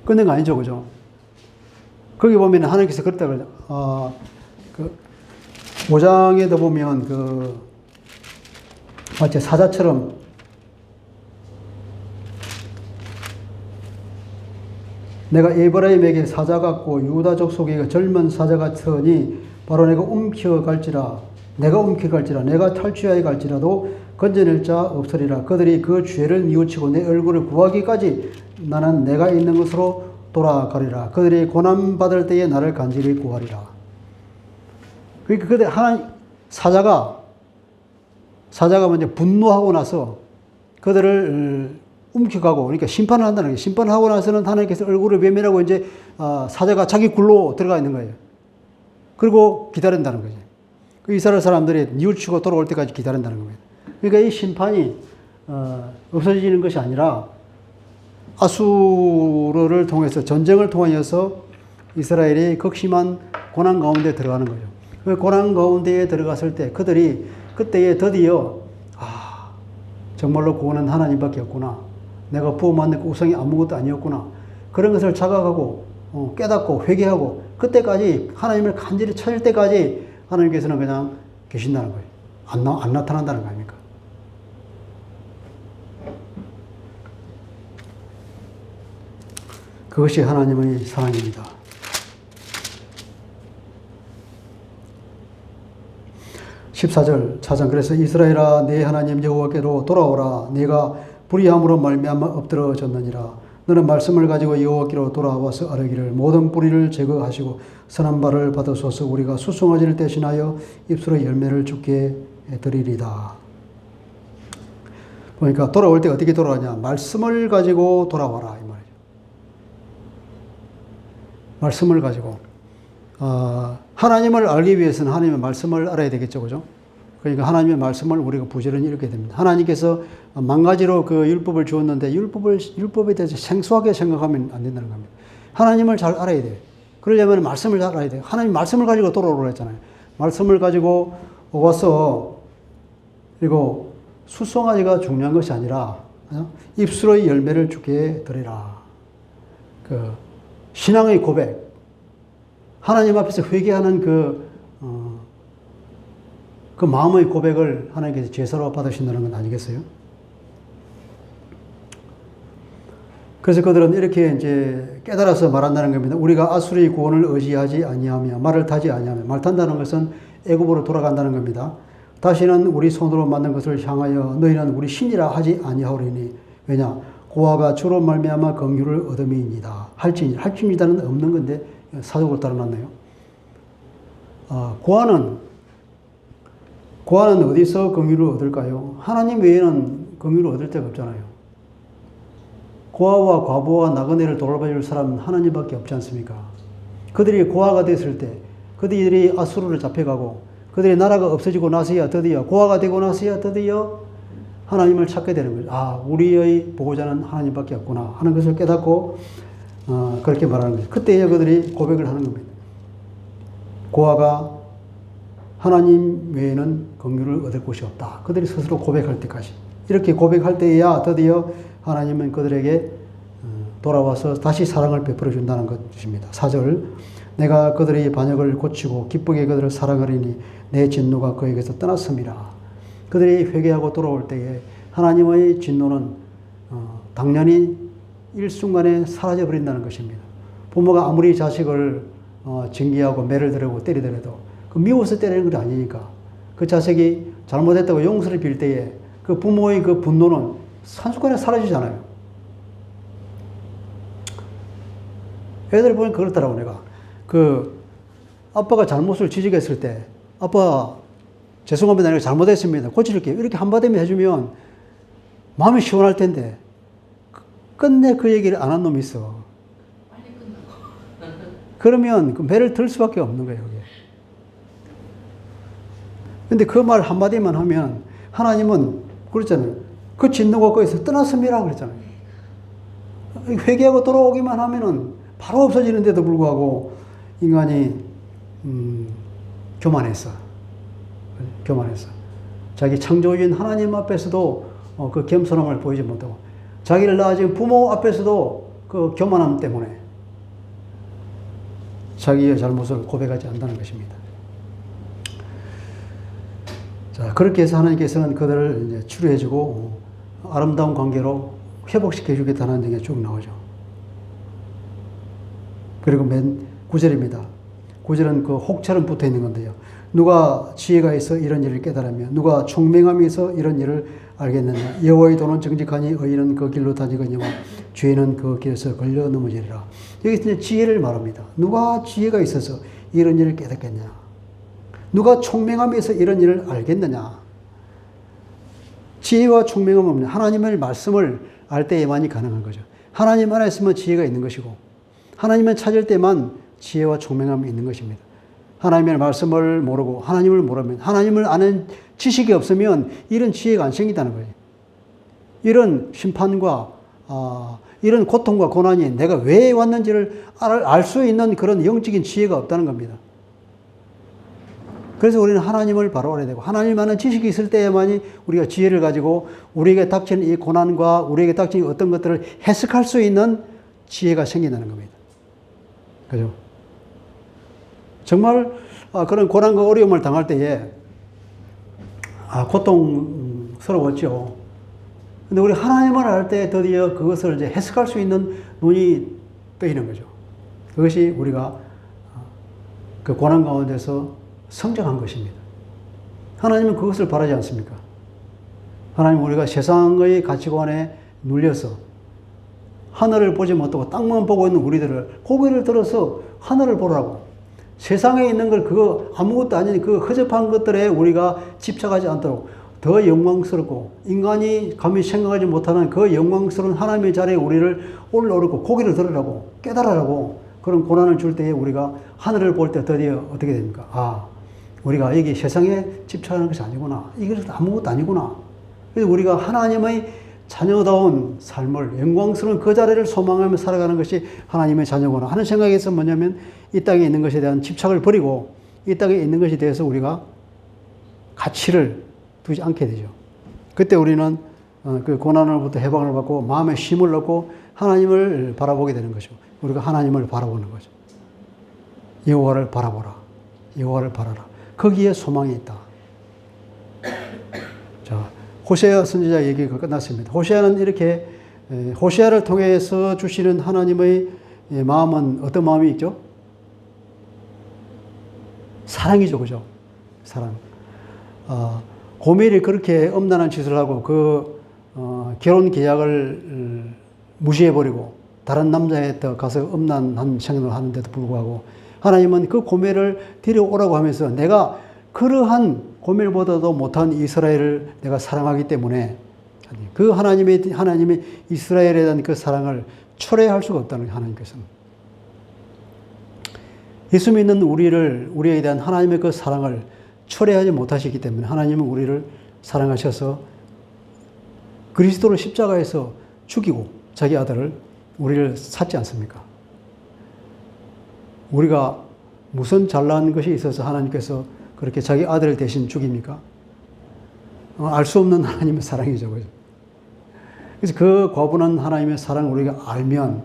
끝낸 거 아니죠, 그죠? 거기 보면 하나님께서 그랬다 그러죠. 그 5장에도 보면 마치 사자처럼 내가 에브라임에게 사자 같고 유다족 속에 젊은 사자 같으니 바로 내가 움켜갈지라 내가 탈취하여 갈지라도 건져낼 자 없으리라. 그들이 그 죄를 뉘우치고 내 얼굴을 구하기까지 나는 내가 있는 곳으로 돌아가리라. 그들이 고난받을 때에 나를 간절히 구하리라. 그러니까 그들 사자가 먼저 분노하고 나서 그들을 움켜가고, 그러니까 심판을 한다는 거예요. 심판을 하고 나서는 하나님께서 얼굴을 외면하고 이제 사자가 자기 굴로 들어가 있는 거예요. 그리고 기다린다는 거죠. 그 이스라엘 사람들이 뉘우치고 돌아올 때까지 기다린다는 겁니다. 그러니까 이 심판이 없어지는 것이 아니라 아수르를 통해서 전쟁을 통하여서 이스라엘이 극심한 고난 가운데 들어가는 거죠. 그 고난 가운데에 들어갔을 때 그들이 그때에 드디어 정말로 구원은 하나님밖에 없구나. 내가 부어만든 그 우상이 아무것도 아니었구나. 그런 것을 자각하고 깨닫고 회개하고 그때까지 하나님을 간절히 찾을 때까지 하나님께서는 그냥 계신다는 거예요. 안 나타난다는 거 아닙니까? 그것이 하나님의 사랑입니다. 14절 차장. 그래서 이스라엘아 내 하나님 여호와께로 돌아오라. 네가 불의함으로 말미암아 엎드러졌느니라. 너는 말씀을 가지고 여호와께로 돌아와서 아뢰기를 모든 뿌리를 제거하시고 선한 발을 받으소서. 우리가 수송아지를 대신하여 입술의 열매를 주께 드리리다. 보니까 돌아올 때 어떻게 돌아가냐? 말씀을 가지고 돌아와라 이 말이죠. 말씀을 가지고 하나님을 알기 위해서는 하나님의 말씀을 알아야 되겠죠, 그죠? 그러니까 하나님의 말씀을 우리가 부지런히 읽게 됩니다. 하나님께서 만 가지로 그 율법을 주었는데 율법에 대해서 생소하게 생각하면 안 된다는 겁니다. 하나님을 잘 알아야 돼요. 그러려면 말씀을 잘 알아야 돼요. 하나님 말씀을 가지고 돌아오라고 했잖아요. 말씀을 가지고 와서 그리고 수송아지가 중요한 것이 아니라 입술의 열매를 주게 드리라. 그 신앙의 고백, 하나님 앞에서 회개하는 그 마음의 고백을 하나님께서 제사로 받으신다는 건 아니겠어요? 그래서 그들은 이렇게 이제 깨달아서 말한다는 겁니다. 우리가 아수르의 구원을 의지하지 아니하며 말을 타지 아니하며, 말 탄다는 것은 애굽으로 돌아간다는 겁니다. 다시는 우리 손으로 만든 것을 향하여 너희는 우리 신이라 하지 아니하오리니 왜냐 고아가 주로 말미암아 긍휼을 얻음이니이다. 할지니다는 없는 건데 사족으로 따라놨네요. 고아는 어디서 긍휼을 얻을까요? 하나님 외에는 긍휼을 얻을 데가 없잖아요. 고아와 과부와 나그네를 돌봐줄 사람은 하나님밖에 없지 않습니까? 그들이 고아가 됐을 때 그들이 아수르를 잡혀가고 그들의 나라가 없어지고 나서야 드디어 고아가 되고 나서야 드디어 하나님을 찾게 되는 거죠. 우리의 보호자는 하나님밖에 없구나 하는 것을 깨닫고 그렇게 말하는 거죠. 그때야 그들이 고백을 하는 겁니다. 고아가 하나님 외에는 긍휼을 얻을 곳이 없다. 그들이 스스로 고백할 때까지. 이렇게 고백할 때에야 드디어 하나님은 그들에게 돌아와서 다시 사랑을 베풀어 준다는 것입니다. 4절 내가 그들의 반역을 고치고 기쁘게 그들을 사랑하리니 내 진노가 그에게서 떠났습니다. 그들이 회개하고 돌아올 때에 하나님의 진노는 당연히 일순간에 사라져 버린다는 것입니다. 부모가 아무리 자식을 징계하고 매를 들고 때리더라도 그 미워서 때리는 건 아니니까 그 자식이 잘못했다고 용서를 빌 때에 그 부모의 그 분노는 한순간에 사라지잖아요. 애들 보니까 그렇더라고, 내가. 아빠가 잘못을 지적했을 때, 아빠, 죄송합니다. 내가 잘못했습니다. 고칠게요. 이렇게 한마디만 해주면 마음이 시원할 텐데, 끝내 그 얘기를 안 한 놈이 있어. 빨리 끝나고. 그러면 그 매를 들 수밖에 없는 거예요, 그게. 근데 그 말 한마디만 하면 하나님은 그랬잖아요. 그 진노가 거기서 떠났습니다. 그랬잖아요. 회개하고 돌아오기만 하면은 바로 없어지는데도 불구하고 인간이 교만했어. 교만했어. 자기 창조주인 하나님 앞에서도 그 겸손함을 보이지 못하고 자기를 낳아준 부모 앞에서도 그 교만함 때문에 자기의 잘못을 고백하지 않는다는 것입니다. 자, 그렇게 해서 하나님께서는 그들을 이제 치료해주고 아름다운 관계로 회복시켜 주겠다는 얘기가 쭉 나오죠. 그리고 맨 9절입니다. 9절은 그 혹처럼 붙어 있는 건데요. 누가 지혜가 있어 이런 일을 깨달으며 누가 총명함이 있어 이런 일을 알겠느냐. 여호와의 도는 정직하니 의인은 그 길로 다니거니와 죄는 그 길에서 걸려 넘어지리라. 여기서 지혜를 말합니다. 누가 지혜가 있어서 이런 일을 깨닫겠냐. 누가 총명함이 있어 이런 일을 알겠느냐. 지혜와 총명함은 하나님의 말씀을 알 때에만이 가능한 거죠. 하나님 안에 있으면 지혜가 있는 것이고 하나님을 찾을 때만 지혜와 총명함이 있는 것입니다. 하나님의 말씀을 모르고 하나님을 모르면 하나님을 아는 지식이 없으면 이런 지혜가 안 생긴다는 거예요. 이런 심판과 이런 고통과 고난이 내가 왜 왔는지를 알 수 있는 그런 영적인 지혜가 없다는 겁니다. 그래서 우리는 하나님을 바라봐야 되고 하나님 아는 지식이 있을 때에만이 우리가 지혜를 가지고 우리에게 닥치는 이 고난과 우리에게 닥치는 어떤 것들을 해석할 수 있는 지혜가 생긴다는 겁니다. 그죠? 정말 그런 고난과 어려움을 당할 때에 고통스러웠죠. 근데 우리 하나님을 알 때 드디어 그것을 이제 해석할 수 있는 눈이 뜨이는 거죠. 그것이 우리가 그 고난 가운데서 성장한 것입니다. 하나님은 그것을 바라지 않습니까? 하나님은 우리가 세상의 가치관에 눌려서 하늘을 보지 못하고 땅만 보고 있는 우리들을 고개를 들어서 하늘을 보라고. 세상에 있는 걸 그거 아무것도 아닌 그 허접한 것들에 우리가 집착하지 않도록 더 영광스럽고 인간이 감히 생각하지 못하는 그 영광스러운 하나님의 자리에 우리를 올라오고 고개를 들으라고 깨달으라고 그런 고난을 줄 때에 우리가 하늘을 볼 때 드디어 어떻게 됩니까? 우리가 여기 세상에 집착하는 것이 아니구나. 이것은 아무것도 아니구나. 그래서 우리가 하나님의 자녀다운 삶을 영광스러운 그 자리를 소망하며 살아가는 것이 하나님의 자녀구나 하는 생각에서 뭐냐면 이 땅에 있는 것에 대한 집착을 버리고 이 땅에 있는 것에 대해서 우리가 가치를 두지 않게 되죠. 그때 우리는 그 고난으로부터 해방을 받고 마음에 힘을 얻고 하나님을 바라보게 되는 것이고 우리가 하나님을 바라보는 거죠. 여호와를 바라보라. 여호와를 바라라. 거기에 소망이 있다. 자, 호세아 선지자 얘기가 끝났습니다. 호세아는 이렇게 호세아를 통해서 주시는 하나님의 마음은 어떤 마음이 있죠? 사랑이죠, 그죠? 사랑. 고멜이 그렇게 엄란한 짓을 하고 결혼 계약을 무시해버리고 다른 남자한테 가서 음란한 생활을 하는데도 불구하고 하나님은 그 고멜을 데려오라고 하면서 내가 그러한 고멜보다도 못한 이스라엘을 내가 사랑하기 때문에 그 하나님의 이스라엘에 대한 그 사랑을 초래할 수가 없다는 거예요, 하나님께서는. 예수 믿는 우리에 대한 하나님의 그 사랑을 초래하지 못하시기 때문에 하나님은 우리를 사랑하셔서 그리스도를 십자가에서 죽이고 자기 아들을 우리를 찾지 않습니까? 우리가 무슨 잘난 것이 있어서 하나님께서 그렇게 자기 아들을 대신 죽입니까? 알 수 없는 하나님의 사랑이죠. 그죠? 그래서 그 과분한 하나님의 사랑을 우리가 알면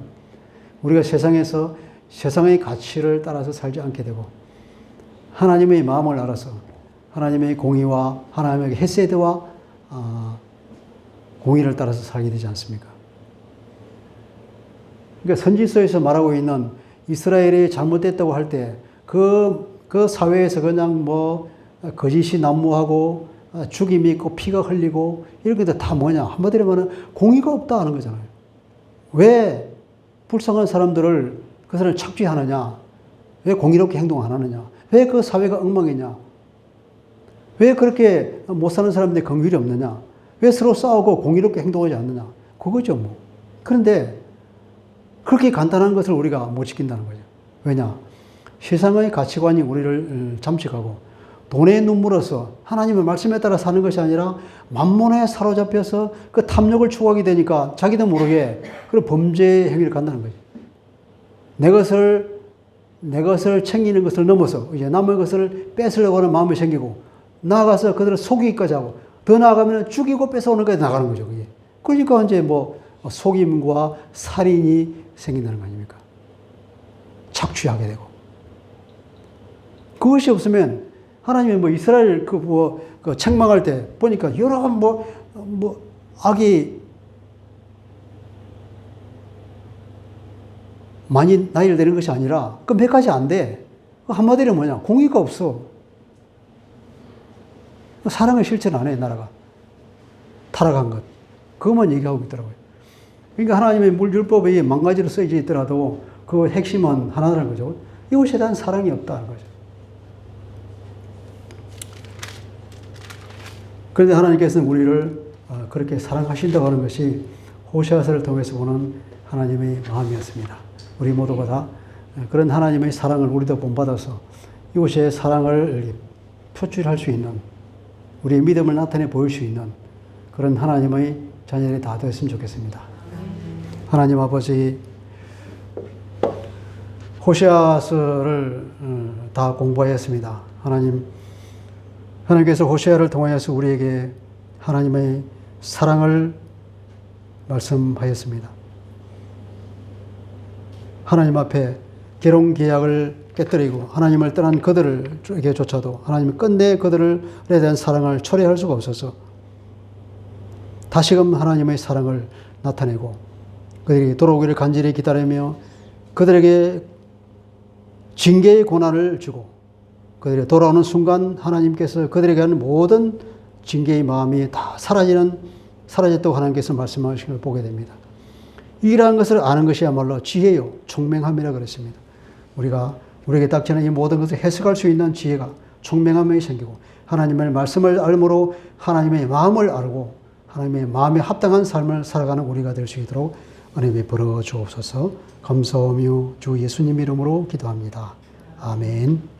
우리가 세상에서 세상의 가치를 따라서 살지 않게 되고 하나님의 마음을 알아서 하나님의 공의와 하나님의 헤세드와 공의를 따라서 살게 되지 않습니까? 그러니까 선지서에서 말하고 있는 이스라엘이 잘못됐다고 할 때 그 사회에서 그냥 뭐 거짓이 난무하고 죽임이 있고 피가 흘리고 이런 것들 다 뭐냐? 한마디로 말하면 공의가 없다 하는 거잖아요. 왜 불쌍한 사람들을 그 사람을 착취하느냐? 왜 공의롭게 행동 안 하느냐? 왜 그 사회가 엉망이냐? 왜 그렇게 못 사는 사람들이 긍휼이 없느냐? 왜 서로 싸우고 공의롭게 행동하지 않느냐? 그거죠, 뭐. 그런데 그렇게 간단한 것을 우리가 못 지킨다는 거죠. 왜냐? 세상의 가치관이 우리를 잠식하고 돈의 눈물로서 하나님의 말씀에 따라 사는 것이 아니라 만몬에 사로잡혀서 그 탐욕을 추구하게 되니까 자기도 모르게 그런 범죄 행위를 간다는 거죠. 내 것을 챙기는 것을 넘어서 이제 남의 것을 뺏으려고 하는 마음이 생기고 나아가서 그들을 속이기까지 하고 더 나아가면 죽이고 뺏어오는 것까지 나가는 거죠. 그게. 그러니까 이제 뭐 속임과 살인이 생긴다는 거 아닙니까? 착취하게 되고. 그것이 없으면 하나님이 뭐 이스라엘 그 책망할 때 보니까 여러 악이 많이 나이를 되는 것이 아니라 그 몇 가지 안 돼. 한마디로 뭐냐? 공의가 없어. 사랑의 실천 안 해, 나라가. 타락한 것. 그것만 얘기하고 있더라고요. 그러니까 하나님의 율법이 만 가지로 써져 있더라도 그 핵심은 하나라는 거죠. 이것에 대한 사랑이 없다는 거죠. 그런데 하나님께서는 우리를 그렇게 사랑하신다고 하는 것이 호세아서를 통해서 보는 하나님의 마음이었습니다. 우리 모두가 다 그런 하나님의 사랑을 우리도 본받아서 이곳에 사랑을 표출할 수 있는 우리의 믿음을 나타내 보일 수 있는 그런 하나님의 자녀들이 다 되었으면 좋겠습니다. 하나님 아버지 호세아서를 다 공부하였습니다. 하나님께서 호세아를 통하여서 우리에게 하나님의 사랑을 말씀하였습니다. 하나님 앞에 결혼 계약을 깨뜨리고 하나님을 떠난 그들에게조차도 하나님이 끝내 그들에 대한 사랑을 초래할 수가 없어서 다시금 하나님의 사랑을 나타내고 그들이 돌아오기를 간절히 기다리며 그들에게 징계의 고난을 주고 그들이 돌아오는 순간 하나님께서 그들에게 하는 모든 징계의 마음이 다 사라졌다고 하나님께서 말씀하신 걸 보게 됩니다. 이러한 것을 아는 것이야말로 지혜요, 총명함이라 그랬습니다. 우리에게 닥치는 이 모든 것을 해석할 수 있는 지혜가 총명함이 생기고 하나님의 말씀을 알므로 하나님의 마음을 알고 하나님의 마음에 합당한 삶을 살아가는 우리가 될 수 있도록 은혜 베풀어 주옵소서. 감사하며 주 예수님 이름으로 기도합니다. 아멘.